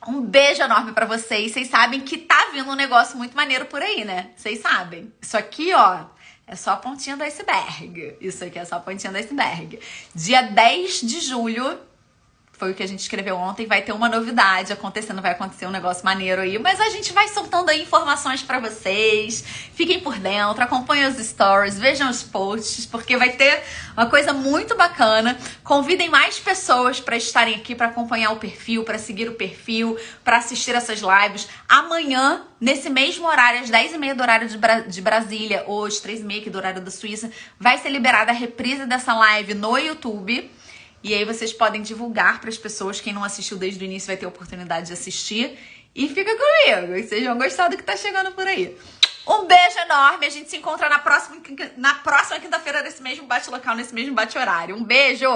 Um beijo enorme pra vocês. Vocês sabem que tá vindo um negócio muito maneiro por aí, né? Vocês sabem. Isso aqui, ó, é só a pontinha do iceberg. Isso aqui é só a pontinha do iceberg. Dia 10 de julho, foi o que a gente escreveu ontem, vai ter uma novidade acontecendo, vai acontecer um negócio maneiro aí, mas a gente vai soltando aí informações pra vocês. Fiquem por dentro, acompanhem os stories, vejam os posts, porque vai ter uma coisa muito bacana. Convidem mais pessoas pra estarem aqui, pra acompanhar o perfil, pra seguir o perfil, pra assistir essas lives. Amanhã, nesse mesmo horário, às 10h30 do horário de Brasília, ou às 3h30 aqui do horário da Suíça, vai ser liberada a reprise dessa live no YouTube. E aí vocês podem divulgar para as pessoas. Quem não assistiu desde o início vai ter a oportunidade de assistir. E fica comigo, vocês vão gostar do que tá chegando por aí. Um beijo enorme, a gente se encontra na próxima quinta-feira nesse mesmo bate-local, nesse mesmo bate-horário. Um beijo!